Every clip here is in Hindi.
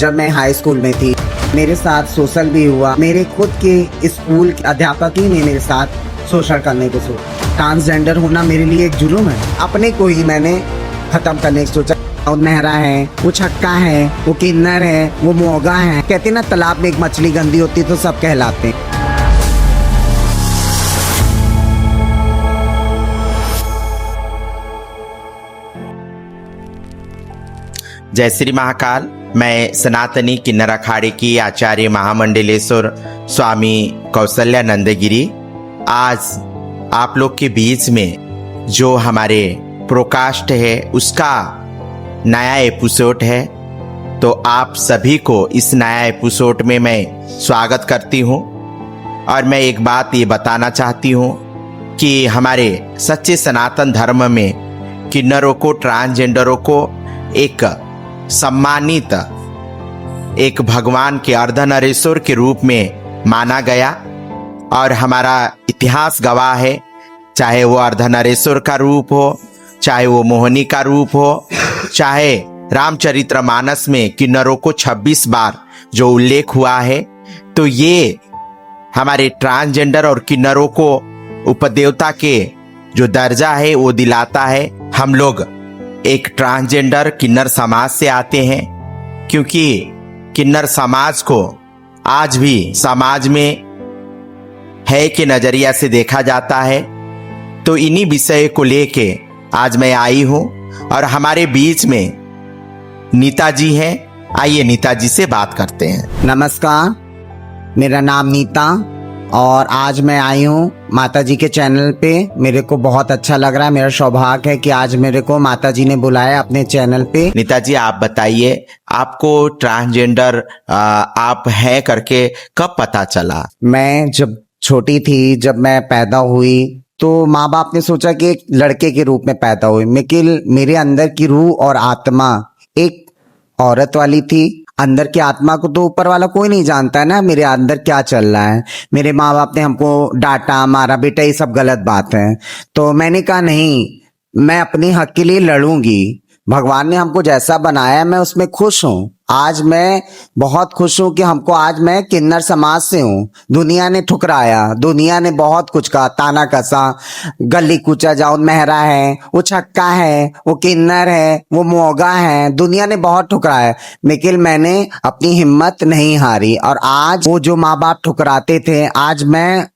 जब मैं हाई स्कूल में थी मेरे साथ शोषण भी हुआ। मेरे खुद के स्कूल के अध्यापक ही ने मेरे साथ शोषण करने को सोचा। ट्रांसजेंडर होना मेरे लिए एक जुर्म है। अपने को ही मैंने खत्म करने की सोचा। वो मेहरा है, वो छक्का है, वो किन्नर है, वो मोगा है। कहते ना तालाब में एक मछली गंदी होती तो सब कहलाते हैं। जय श्री महाकाल। मैं सनातनी किन्नर अखाड़े की आचार्य महामंडलेश्वर स्वामी कौशल्यानंदगिरी आज आप लोग के बीच में जो हमारे प्रोकास्ट है उसका नया एपिसोड है। तो आप सभी को इस नया एपिसोड में मैं स्वागत करती हूँ। और मैं एक बात ये बताना चाहती हूँ कि हमारे सच्चे सनातन धर्म में किन्नरों को, ट्रांसजेंडरों को एक सम्मानित, एक भगवान के अर्धनरेश्वर के रूप में माना गया। और हमारा इतिहास गवाह है, चाहे वो अर्धनरेश्वर का रूप हो, चाहे वो मोहिनी का रूप हो, चाहे रामचरितमानस में किन्नरों को 26 बार जो उल्लेख हुआ है। तो ये हमारे ट्रांसजेंडर और किन्नरों को उपदेवता के जो दर्जा है वो दिलाता है। हम लोग एक ट्रांसजेंडर किन्नर समाज से आते हैं, क्योंकि किन्नर समाज को आज भी समाज में है के नजरिया से देखा जाता है। तो इन्हीं विषय को लेके आज मैं आई हूं और हमारे बीच में नीता जी हैं। आइए नीता जी से बात करते हैं। नमस्कार, मेरा नाम नीता और आज मैं आई हूँ माता जी के चैनल पे। मेरे को बहुत अच्छा लग रहा है, मेरा सौभाग्य है कि आज मेरे को माता जी ने बुलाया अपने चैनल पे। नीता जी आप बताइए, आपको ट्रांसजेंडर आप हैं करके कब पता चला? मैं जब छोटी थी, जब मैं पैदा हुई तो माँ बाप ने सोचा कि एक लड़के के रूप में पैदा हुई, लेकिन मेरे अंदर की रूह और आत्मा एक औरत वाली थी। अंदर की आत्मा को तो ऊपर वाला कोई नहीं जानता है ना, मेरे अंदर क्या चल रहा है। मेरे माँ बाप ने हमको डांटा, मारा, बेटा ये सब गलत बात है। तो मैंने कहा नहीं, मैं अपने हक के लिए लड़ूंगी। भगवान ने हमको जैसा बनाया मैं उसमें खुश हूँ। आज मैं बहुत खुश हूँ कि हमको आज मैं किन्नर समाज से हूँ। दुनिया ने ठुकराया, दुनिया ने बहुत कुछ कहा, ताना कसा, गली कूचा जाओ, मेहरा है, वो छक्का है, वो किन्नर है, वो मोगा है। दुनिया ने बहुत ठुकराया, लेकिन मैंने अपनी हिम्मत नहीं हारी। और आज वो जो माँ बाप ठुकराते थे, आज मैं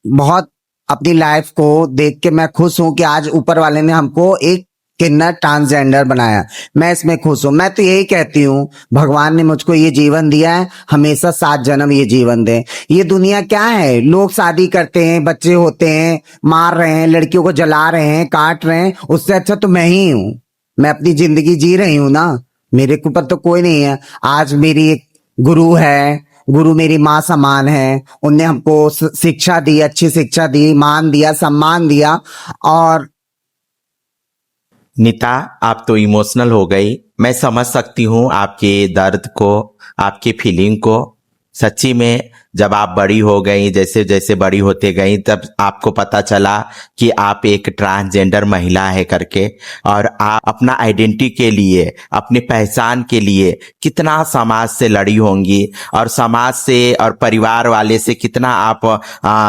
बहुत अपनी लाइफ को देख के मैं खुश हूँ कि आज ऊपर वाले ने हमको एक किन्नर ट्रांसजेंडर बनाया। मैं इसमें खुश हूँ। मैं तो यही कहती हूँ, भगवान ने मुझको ये जीवन दिया है, हमेशा 7 जन्म ये जीवन दे। ये दुनिया क्या है, लोग शादी करते हैं, बच्चे होते हैं, मार रहे हैं, लड़कियों को जला रहे हैं, काट रहे हैं। उससे अच्छा तो मैं ही हूँ। मैं अपनी जिंदगी जी रही हूँ ना, मेरे ऊपर तो कोई नहीं है। आज मेरी एक गुरु है, गुरु मेरी माँ समान है। उनने हमको शिक्षा दी, अच्छी शिक्षा दी, मान दिया, सम्मान दिया। और नीता आप तो इमोशनल हो गई। मैं समझ सकती हूँ आपके दर्द को, आपकी फीलिंग को। सच्ची में जब आप बड़ी हो गई, जैसे जैसे बड़ी होते गई, तब आपको पता चला कि आप एक ट्रांसजेंडर महिला है करके, और आप अपना आइडेंटिटी के लिए, अपनी पहचान के लिए कितना समाज से लड़ी होंगी और समाज से और परिवार वाले से कितना आप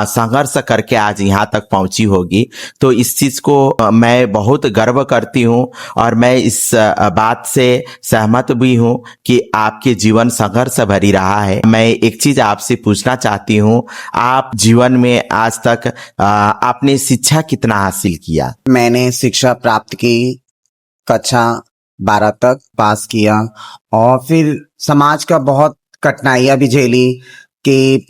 संघर्ष करके आज यहाँ तक पहुंची होगी। तो इस चीज को मैं बहुत गर्व करती हूँ और मैं इस बात से सहमत भी हूँ कि आपके जीवन संघर्ष भरी रहा है। मैं एक चीज आपसे पूछना चाहती हूँ, आप जीवन में आज तक आपने शिक्षा कितना हासिल किया? मैंने शिक्षा प्राप्त की, कक्षा 12 तक पास किया और फिर समाज का बहुत कठिनाइयां भी झेली कि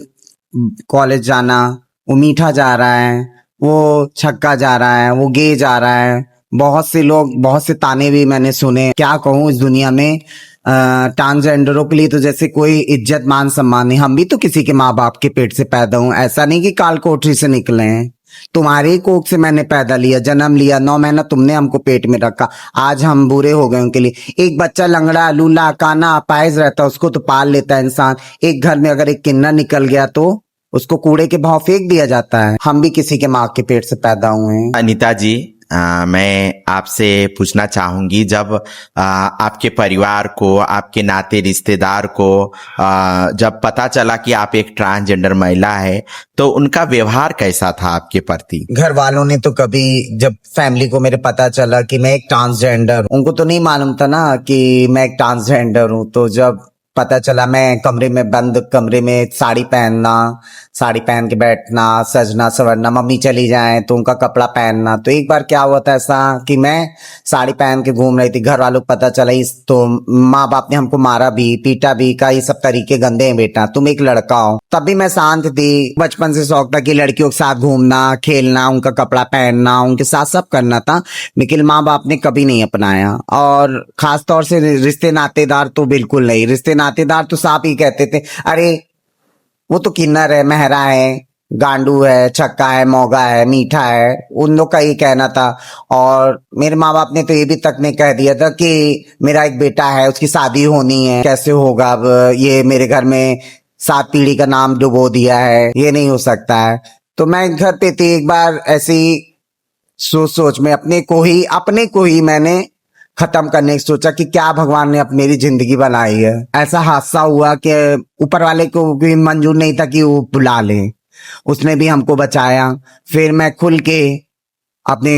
कॉलेज जाना, वो मीठा जा रहा है, वो छक्का जा रहा है, वो गे जा रहा है। बहुत से लोग, बहुत से ताने भी मैंने सुने। क्या कहूँ, इस दुनिया में ट्रांसजेंडरों के लिए तो जैसे कोई इज्जत मान सम्मान नहीं। हम भी तो किसी के माँ बाप के पेट से पैदा हुए, ऐसा नहीं कि काल कोठरी से निकले हैं। तुम्हारी कोख से मैंने पैदा लिया, जन्म लिया, 9 महीना तुमने हमको पेट में रखा। आज हम बुरे हो गए उनके लिए। एक बच्चा लंगड़ा, लूला, काना, अपाहिज रहता है, उसको तो पाल लेता है इंसान। एक घर में अगर एक किन्नर निकल गया तो उसको कूड़े के भाव फेंक दिया जाता है। हम भी किसी के माँ के पेट से पैदा हुए हैं। अनीता जी, मैं आपसे पूछना चाहूंगी, जब आपके परिवार को, आपके नाते रिश्तेदार को जब पता चला कि आप एक ट्रांसजेंडर महिला है, तो उनका व्यवहार कैसा था आपके प्रति? घर वालों ने तो कभी, जब फैमिली को मेरे पता चला कि मैं एक ट्रांसजेंडर, उनको तो नहीं मालूम था ना कि मैं एक ट्रांसजेंडर हूँ। तो जब पता चला, मैं कमरे में बंद, कमरे में साड़ी पहनना, साड़ी पहन के बैठना, सजना सवरना, मम्मी चली जाए तो उनका कपड़ा पहनना। तो एक बार क्या हुआ था ऐसा कि मैं साड़ी पहन के घूम रही थी, घर वालों को पता चला, इस तो माँ बाप ने हमको मारा भी, पीटा भी, का ये सब तरीके गंदे हैं बेटा, तुम एक लड़का हो। तब भी मैं शांत थी, बचपन से शौक था कि लड़कियों के साथ घूमना, खेलना, उनका कपड़ा पहनना, उनके साथ सब करना था, लेकिन माँ बाप ने कभी नहीं अपनाया। और खास तौर से रिश्ते नातेदार तो बिल्कुल नहीं, रिश्ते नातेदार तो साफ ही कहते थे, अरे वो तो किन्नर है, महरा है, गांडू है, छक्का है, मोगा है, मीठा है, उन लोग का ये कहना था। और मेरे माँ बाप ने तो ये भी तक ने कह दिया था कि मेरा एक बेटा है, उसकी शादी होनी है, कैसे होगा, अब ये मेरे घर में 7 पीढ़ी का नाम डुबो दिया है, ये नहीं हो सकता है। तो मैं घर पे थी, एक बार ऐसी सोच में अपने को ही मैंने खत्म करने की सोचा कि क्या भगवान ने अब मेरी जिंदगी बनाई है। ऐसा हादसा हुआ कि ऊपर वाले को भी मंजूर नहीं था कि वो बुला ले, उसने भी हमको बचाया। फिर मैं खुल के अपने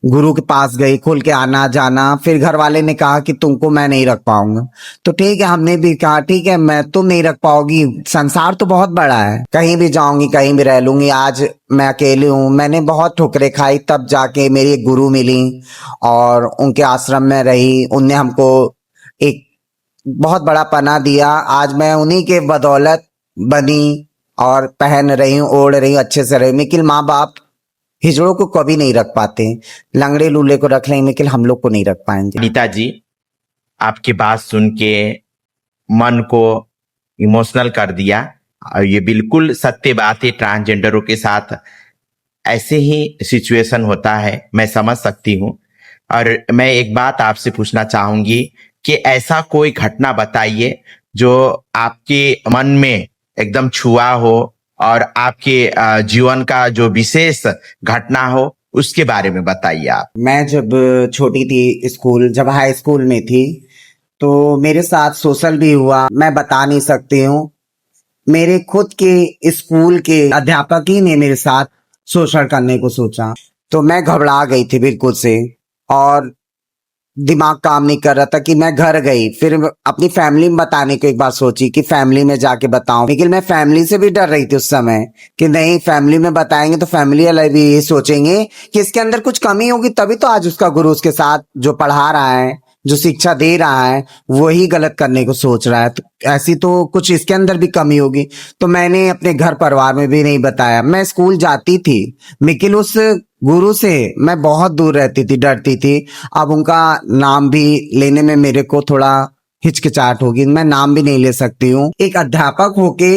गुरु के पास गई, खुल के आना जाना। फिर घर वाले ने कहा कि तुमको मैं नहीं रख पाऊंगा, तो ठीक है, हमने भी कहा ठीक है, मैं तुम नहीं रख पाओगी, संसार तो बहुत बड़ा है, कहीं भी जाऊंगी, कहीं भी रह लूंगी। आज मैं अकेली हूँ, मैंने बहुत ठोकरें खाई, तब जाके मेरी एक गुरु मिली और उनके आश्रम में रही, उनने हमको एक बहुत बड़ा पनाह दिया। आज मैं उन्हीं के बदौलत बनी और पहन रही हूँ, ओढ़ रही हूँ, अच्छे से रही। लेकिन माँ बाप हिजड़ों को कभी नहीं रख पाते, लंगड़े लूले को रख लेंगे, लेकिन हम लोग को नहीं रख पाएंगे। अनीता जी, आपकी बात सुन के मन को इमोशनल कर दिया, और ये बिल्कुल सत्य बात है, ट्रांसजेंडरों के साथ ऐसे ही सिचुएशन होता है, मैं समझ सकती हूँ। और मैं एक बात आपसे पूछना चाहूंगी कि ऐसा कोई घटना बताइए जो आपके मन में एकदम छुआ हो, और आपके जीवन का जो विशेष घटना हो उसके बारे में बताइए आप। मैं जब छोटी थी, जब हाई स्कूल में थी, तो मेरे साथ सोशल भी हुआ, मैं बता नहीं सकती हूँ। मेरे खुद के स्कूल के अध्यापक ही ने मेरे साथ शोषण करने को सोचा, तो मैं घबरा गई थी बिल्कुल से, और दिमाग काम नहीं कर रहा था कि मैं घर गई। फिर अपनी फैमिली में बताने को एक बार सोची कि फैमिली में जाके बताऊं, लेकिन मैं फैमिली से भी डर रही थी उस समय कि नहीं, फैमिली में बताएंगे तो फैमिली वाले भी ये सोचेंगे कि इसके अंदर कुछ कमी होगी, तभी तो आज उसका गुरु उसके साथ जो पढ़ा रहा है, जो शिक्षा दे रहा है, वही गलत करने को सोच रहा है, तो ऐसी तो कुछ इसके अंदर भी कमी होगी। तो मैंने अपने घर परिवार में भी नहीं बताया। मैं स्कूल जाती थी, लेकिन उस गुरु से मैं बहुत दूर रहती थी, डरती थी। अब उनका नाम भी लेने में मेरे को थोड़ा हिचकिचाहट होगी, मैं नाम भी नहीं ले सकती हूँ। एक अध्यापक होके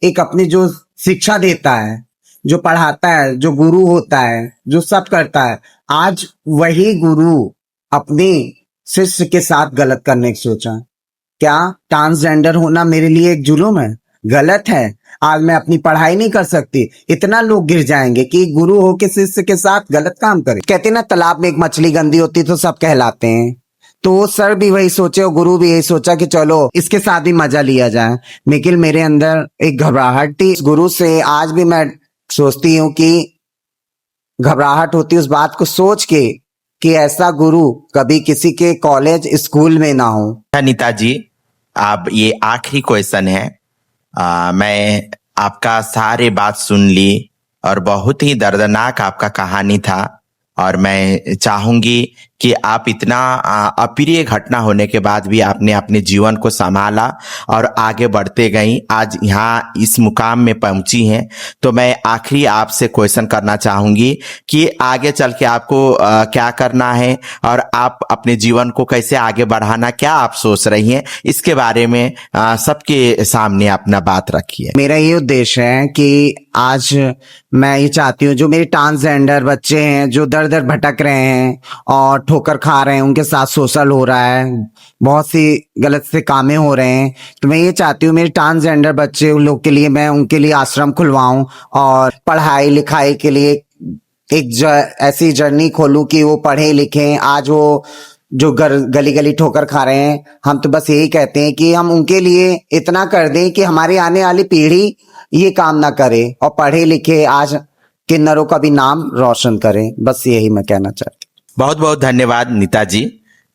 एक अपनी जो शिक्षा देता है, जो पढ़ाता है, जो गुरु होता है, जो सब करता है, आज वही गुरु अपने शिष्य के साथ गलत करने की सोचा। क्या ट्रांसजेंडर होना मेरे लिए एक जुल्म है? गलत है। आज मैं अपनी पढ़ाई नहीं कर सकती, इतना लोग गिर जाएंगे कि गुरु होके शिष्य के साथ गलत काम करे। कहते ना, तालाब में एक मछली गंदी होती तो सब कहलाते हैं, तो सर भी वही सोचे और गुरु भी यही सोचा कि चलो इसके साथ भी मजा लिया जाए। लेकिन मेरे अंदर एक घबराहट थी इस गुरु से। आज भी मैं सोचती हूँ कि घबराहट होती उस बात को सोच के कि ऐसा गुरु कभी किसी के कॉलेज स्कूल में ना हो। अनीता जी, अब ये आखिरी क्वेश्चन है। मैं आपका सारे बात सुन ली, और बहुत ही दर्दनाक आपका कहानी था, और मैं चाहूंगी कि आप इतना अप्रिय घटना होने के बाद भी आपने अपने जीवन को संभाला और आगे बढ़ते गई, आज यहाँ इस मुकाम में पहुंची हैं। तो मैं आखिरी आपसे क्वेश्चन करना चाहूंगी कि आगे चल के आपको क्या करना है, और आप अपने जीवन को कैसे आगे बढ़ाना, क्या आप सोच रही हैं, इसके बारे में सबके सामने अपना बात रखिए। मेरा ये उद्देश्य है कि आज मैं ये चाहती हूँ, जो मेरे ट्रांसजेंडर बच्चे हैं, जो दर दर भटक रहे हैं और ठोकर खा रहे हैं, उनके साथ सोशल हो रहा है, बहुत सी गलत से कामें हो रहे हैं, तो मैं ये चाहती हूँ मेरे ट्रांसजेंडर बच्चे, उन लोग के लिए मैं उनके लिए आश्रम खुलवाऊं और पढ़ाई लिखाई के लिए ऐसी जर्नी खोलूं कि वो पढ़े लिखें। आज वो जो गली गली ठोकर खा रहे हैं, हम तो बस यही कहते हैं कि हम उनके लिए इतना कर दें कि हमारी आने वाली पीढ़ी ये काम ना करे और पढ़े लिखे आज किन्नरों का भी नाम रोशन करें। बस यही मैं कहना चाहता हूँ। बहुत बहुत धन्यवाद नीता जी,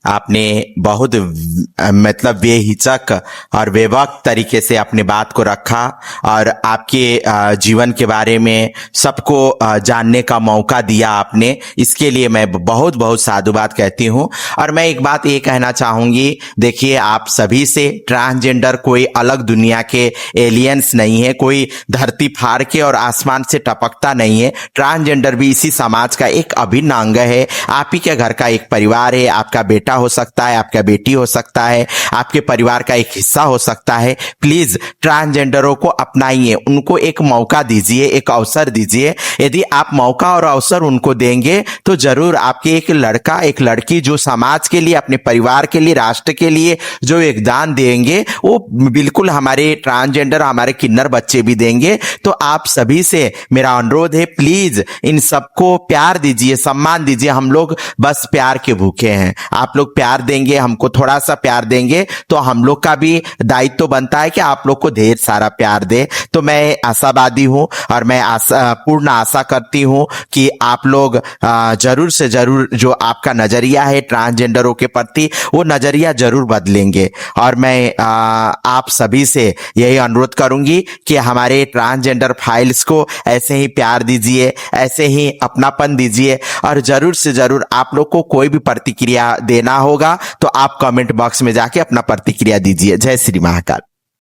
आपने बहुत मतलब बेहिचक और बेवक्त तरीके से अपने बात को रखा और आपके जीवन के बारे में सबको जानने का मौका दिया आपने। इसके लिए मैं बहुत बहुत साधुवाद कहती हूँ। और मैं एक बात ये कहना चाहूँगी, देखिए आप सभी से ट्रांसजेंडर कोई अलग दुनिया के एलियंस नहीं है, कोई धरती फाड़ के और आसमान से टपकता नहीं है। ट्रांसजेंडर भी इसी समाज का एक अभिन्न अंग है, आप ही के घर का एक परिवार है। आपका बेटा हो सकता है, आपका बेटी हो सकता है, आपके परिवार का एक हिस्सा हो सकता है। प्लीज ट्रांसजेंडरों को अपनाइए, उनको एक मौका दीजिए, एक अवसर दीजिए। यदि आप मौका और अवसर उनको देंगे तो जरूर आपके एक लड़का एक लड़की जो समाज के लिए, अपने परिवार के लिए, राष्ट्र के लिए जो योगदान देंगे वो बिल्कुल हमारे ट्रांसजेंडर, हमारे किन्नर बच्चे भी देंगे। तो आप सभी से मेरा अनुरोध है, प्लीज इन सबको प्यार दीजिए, सम्मान दीजिए। हम लोग बस प्यार के भूखे हैं। आप लोग प्यार देंगे, हमको थोड़ा सा प्यार देंगे तो हम लोग का भी दायित्व बनता है कि आप लोग को ढेर सारा प्यार दे। तो मैं आशावादी हूं और मैं पूर्ण आशा करती हूं कि आप लोग जरूर से जरूर जो आपका नजरिया है ट्रांसजेंडरों के प्रति, वो नजरिया जरूर बदलेंगे। और मैं आप सभी से यही अनुरोध करूंगी कि हमारे ट्रांसजेंडर फाइल्स को ऐसे ही प्यार दीजिए, ऐसे ही अपनापन दीजिए। और जरूर से जरूर आप लोग को कोई भी प्रतिक्रिया देना होगा तो आप कमेंट बॉक्स में जाके अपना प्रतिक्रिया दीजिए। जय श्री महाकाल।